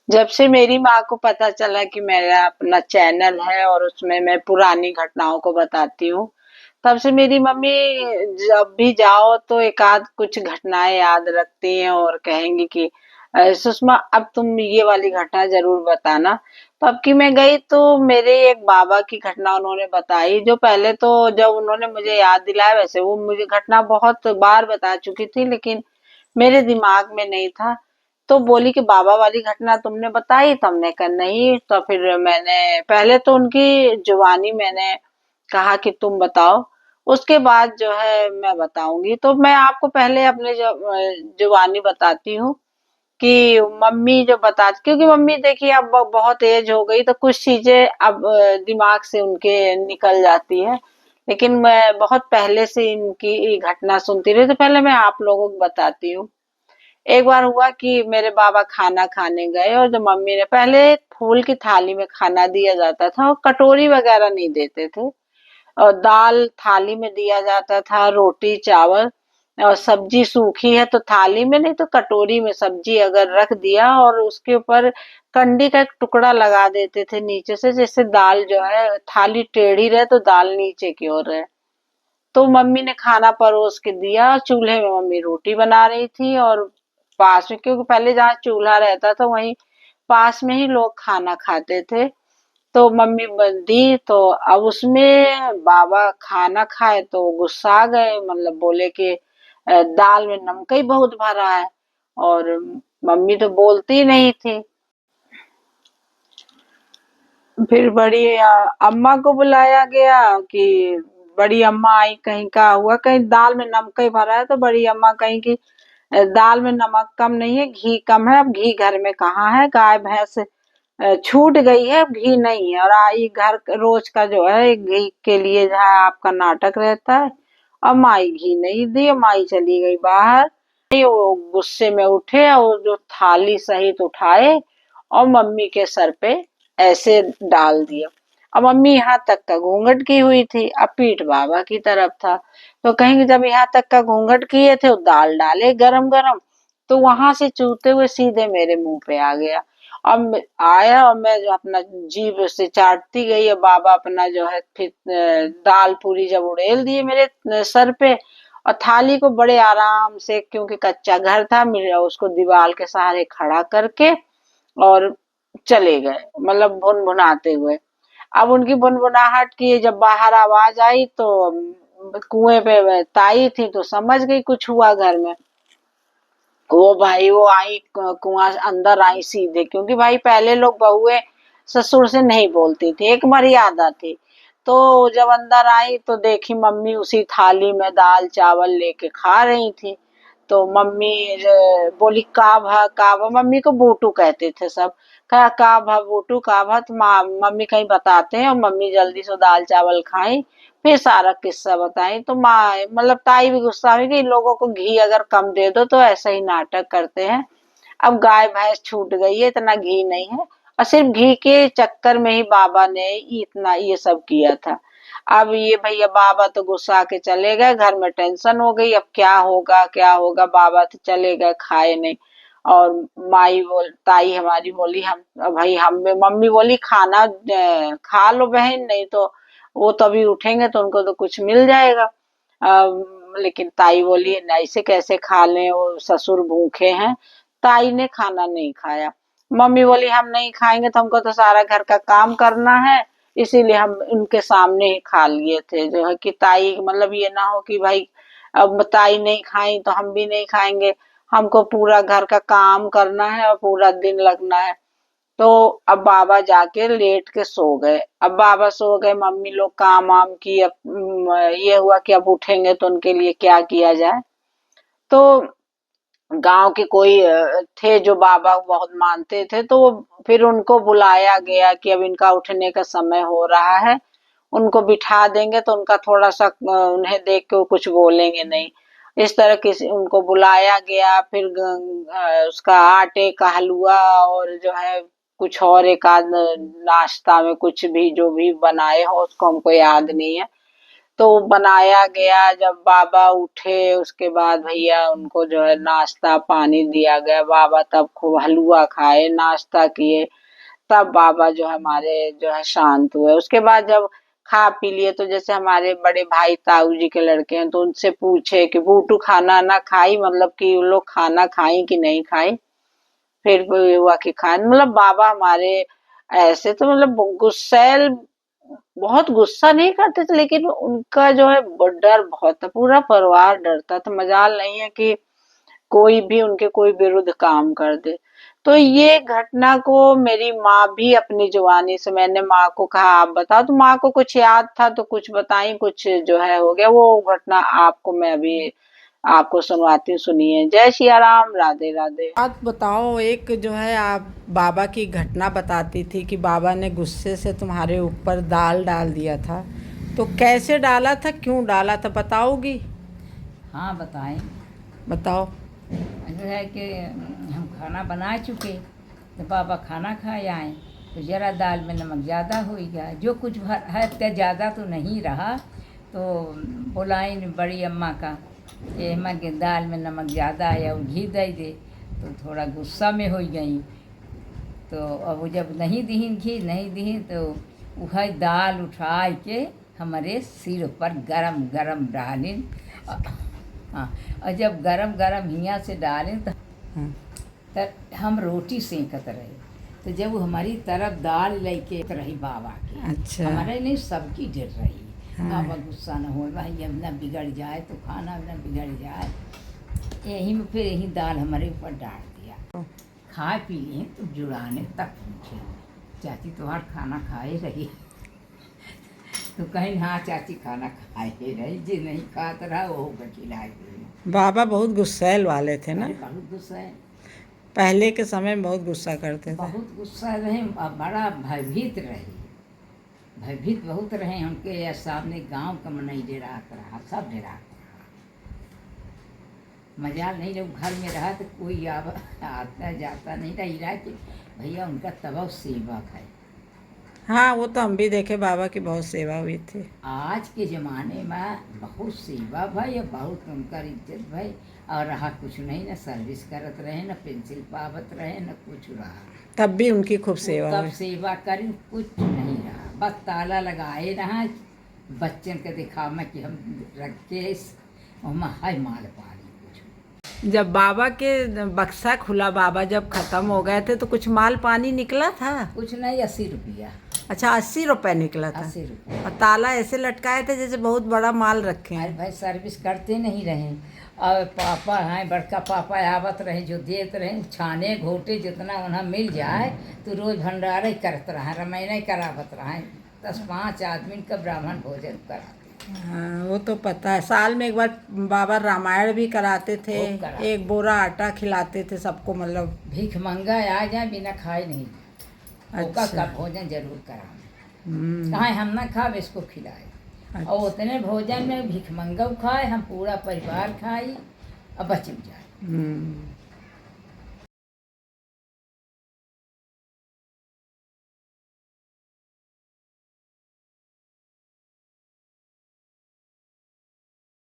जब से मेरी माँ को पता चला कि मेरा अपना चैनल है और उसमें मैं पुरानी घटनाओं को बताती हूँ, तब से मेरी मम्मी जब भी जाओ तो एक आध कुछ घटनाएं याद रखती हैं और कहेंगी कि सुषमा अब तुम ये वाली घटना जरूर बताना। तो अब की मैं गई तो मेरे एक बाबा की घटना उन्होंने बताई, जो पहले तो जब उन्होंने मुझे याद दिलाया, वैसे वो मुझे घटना बहुत बार बता चुकी थी लेकिन मेरे दिमाग में नहीं था। तो बोली कि बाबा वाली घटना तुमने बताई? तो हमने कहा नहीं। तो फिर मैंने पहले तो उनकी जुबानी मैंने कहा कि तुम बताओ, उसके बाद जो है मैं बताऊंगी। तो मैं आपको पहले अपने जुबानी बताती हूँ कि मम्मी जो बताती, क्योंकि मम्मी देखिए अब बहुत एज हो गई तो कुछ चीजें अब दिमाग से उनके निकल जाती है। लेकिन मैं बहुत पहले से इनकी ये घटना सुनती रही, तो पहले मैं आप लोगों को बताती हूँ। एक बार हुआ कि मेरे बाबा खाना खाने गए और जो मम्मी ने, पहले फूल की थाली में खाना दिया जाता था और कटोरी वगैरह नहीं देते थे, और दाल थाली में दिया जाता था, रोटी चावल, और सब्जी सूखी है तो थाली में, नहीं तो कटोरी में सब्जी अगर रख दिया और उसके ऊपर कंडी का एक टुकड़ा लगा देते थे नीचे से, जिससे दाल जो है थाली टेढ़ी रहे तो दाल नीचे की ओर रहे। तो मम्मी ने खाना परोस के दिया, चूल्हे में मम्मी रोटी बना रही थी और पास में, क्योंकि पहले जहाँ चूल्हा रहता था वहीं पास में ही लोग खाना खाते थे। तो मम्मी दी तो अब उसमें बाबा खाना खाए तो गुस्सा आ गए, मतलब बोले कि दाल में नमक ही बहुत भरा है। और मम्मी तो बोलती नहीं थी। फिर बड़ी अम्मा को बुलाया गया कि बड़ी अम्मा आई, कहीं का हुआ कहीं दाल में नमक ही भरा है। तो बड़ी अम्मा कहीं की दाल में नमक कम नहीं है, घी कम है, अब घी घर में कहाँ है, गाय भैंस छूट गई है, अब घी नहीं है। और आई घर रोज का जो है घी के लिए जहाँ आपका नाटक रहता है। अब माई घी नहीं दी, माई चली गई बाहर। वो गुस्से में उठे और जो थाली सहित उठाए और मम्मी के सर पे ऐसे डाल दिया। अब मम्मी यहाँ तक का घूंघट की हुई थी, अब पीठ बाबा की तरफ था। तो कहेंगे जब यहाँ तक का घूंघट किए थे, दाल डाले गरम गरम, तो वहां से चूते हुए सीधे मेरे मुंह पे आ गया। अब आया और मैं जो अपना जीभ से चाटती गई, और बाबा अपना जो है फिर दाल पूरी जब उड़ेल दिए मेरे सर पे, और थाली को बड़े आराम से, क्योंकि कच्चा घर था मेरा, उसको दीवार के सहारे खड़ा करके और चले गए, मतलब भुनभुनाते हुए। अब उनकी भुनभुनाहट की जब बाहर आवाज आई तो कुएं पे ताई थी तो समझ गई कुछ हुआ घर में। वो भाई वो आई कुआं अंदर आई सीधे, क्योंकि भाई पहले लोग बहुएं ससुर से नहीं बोलती थी, एक मर्यादा थी। तो जब अंदर आई तो देखी मम्मी उसी थाली में दाल चावल लेके खा रही थी। तो मम्मी बोली का भा, मम्मी को बूटू कहते थे सब। कहा का भा बूटू, का भा, तो मम्मी कहीं बताते हैं, और मम्मी जल्दी से दाल चावल खाई, फिर सारा किस्सा बताई। तो माँ मतलब ताई भी गुस्सा हुई कि इन लोगों को घी अगर कम दे दो तो ऐसा ही नाटक करते हैं। अब गाय भैंस छूट गई है, इतना घी नहीं है, और सिर्फ घी के चक्कर में ही बाबा ने इतना ये सब किया था। अब ये भैया बाबा तो गुस्सा के चले गए, घर में टेंशन हो गई, अब क्या होगा क्या होगा। बाबा तो चले गए, खाए नहीं। और माई बोल ताई हमारी बोली हम, भाई हम, मम्मी बोली खाना खा लो बहन, नहीं तो वो तभी उठेंगे तो उनको तो कुछ मिल जाएगा। लेकिन ताई बोली ऐसे कैसे खा लें, वो ससुर भूखे हैं। ताई ने खाना नहीं खाया। मम्मी बोली हम नहीं खाएंगे तो हमको तो सारा घर का काम करना है, इसीलिए हम उनके सामने ही खा लिए थे। जो है कि ताई मतलब ये ना हो कि भाई अब ताई नहीं खाई तो हम भी नहीं खाएंगे, हमको पूरा घर का काम करना है और पूरा दिन लगना है। तो अब बाबा जाके लेट के सो गए। अब बाबा सो गए, मम्मी लोग काम वाम की। अब ये हुआ कि अब उठेंगे तो उनके लिए क्या किया जाए। तो गांव के कोई थे जो बाबा को बहुत मानते थे, तो वो फिर उनको बुलाया गया कि अब इनका उठने का समय हो रहा है, उनको बिठा देंगे तो उनका थोड़ा सा उन्हें देख के वो कुछ बोलेंगे नहीं। इस तरह किसी उनको बुलाया गया, फिर उसका आटे का हलवा और जो है कुछ और एक आध नाश्ता में कुछ भी जो भी बनाए हो उसको हमको याद नहीं है। तो बनाया गया। जब बाबा उठे उसके बाद भैया उनको जो है नाश्ता पानी दिया गया। बाबा तब खूब हलवा खाए, नाश्ता किए, तब बाबा जो हमारे जो है शांत हुए। उसके बाद जब खा पी लिए तो जैसे हमारे बड़े भाई ताऊ जी के लड़के हैं तो उनसे पूछे कि बूटू खाना ना खाई, मतलब कि वो लोग खाना खाई कि नहीं खाई। फिर भी हुआ कि खान, मतलब बाबा हमारे ऐसे तो मतलब गुस्सैल, बहुत गुस्सा नहीं करते थे, लेकिन उनका जो है डर बहुत था, पूरा परिवार डरता था। मजाल नहीं है कि कोई भी उनके कोई विरुद्ध काम कर दे। तो ये घटना को मेरी माँ भी अपनी जुबानी से, मैंने माँ को कहा आप बताओ, तो माँ को कुछ याद था तो कुछ बताई, कुछ जो है हो गया। वो घटना आपको मैं अभी आपको सुनवाती हूँ, सुनिए। जय सिया राम, राधे राधे। बात बताओ, एक जो है आप बाबा की घटना बताती थी कि बाबा ने गुस्से से तुम्हारे ऊपर दाल डाल दिया था, तो कैसे डाला था, क्यों डाला था, बताओगी? हाँ बताएं। बताओ। जो है कि हम खाना बना चुके तो बाबा खाना खाए आए तो ज़रा दाल में नमक ज़्यादा हो गया। जो कुछ है इतना ज़्यादा तो नहीं रहा, तो बुलाइन बड़ी अम्मा का ये अम्मा के दाल में नमक ज़्यादा आया और घी दे दे, तो थोड़ा गुस्सा में हो गई। तो अब वो जब नहीं दीन घी नहीं दीन तो वह दाल उठा के हमारे सिर पर गरम गरम डालिन। हाँ, और जब गरम गरम हियाँ से डालें तो तब हम रोटी सेकत रहे। तो जब वो हमारी तरफ दाल लेके रही बाबा की, अच्छा। हमारे नहीं सबकी डर रही। हाँ। बाबा गुस्सा न हो भाई, अब न बिगड़ जाए तो खाना न बिगड़ जाए। यही में फिर यही दाल हमारे ऊपर डाल दिया। खा पी लिए तो जुड़ाने तक पूछे, चाची तुम्हार खाना खाए रही? तो कहीं हाँ चाची खाना खाए रही, जी नहीं खात रहा वो खिलाए। बाबा बहुत गुस्सैल वाले थे ना, बहुत गुस्सा है, पहले के समय में बहुत गुस्सा करते थे। बहुत गुस्सा रहे, बड़ा भयभीत रहे, भयभीत बहुत रहे। उनके या सामने गांव का मनई डेरात रहा, सब डेरात रहा। मजाल नहीं, जब घर में रहा तो कोई आता जाता नहीं रहा कि भैया उनका तब सेवक है। हाँ, वो तो हम भी देखे, बाबा की बहुत सेवा हुई थी। आज के ज़माने में बहुत सेवा भाई, बहुत उनका इज्जत भाई, और रहा कुछ नहीं, न सर्विस करत रहे, न पेंसिल पावत रहे, न कुछ रहा। तब भी उनकी खूब सेवा तब हुई। सेवा करी, कुछ नहीं रहा, बस ताला लगाए रहा बच्चन के दिखावा कि हम रखे है माल पानी कुछ। जब बाबा के बक्सा खुला, बाबा जब खत्म हो गए थे, तो कुछ माल पानी निकला था? कुछ नहीं, 80 रुपया। अच्छा, 80 रुपए निकला था। 80 रुपया। और ताला ऐसे लटकाए थे जैसे बहुत बड़ा माल रखे अरे हैं। भाई सर्विस करते नहीं रहे, और पापा हैं, बड़का पापा आवत रहे जो देत रहे, छाने घोटे जितना उन्हें मिल जाए तो रोज भंडारा ही करते रहे, रमैना करावत रहे। 10-5 आदमी का ब्राह्मण भोजन कराते। हाँ, वो तो पता है। साल में एक बार बाबा रामायण भी कराते थे, खूब कराते। एक बोरा आटा खिलाते थे सबको, मतलब। भीख मंगा आ जाए बिना खाए नहीं, ओका अच्छा। का भोजन जरूर कराए। हम्म। कहाँ हम ना खाए इसको खिलाए। अच्छा। और उतने भोजन में भीख मंगा खाए, हम पूरा परिवार खाई और बच जाए।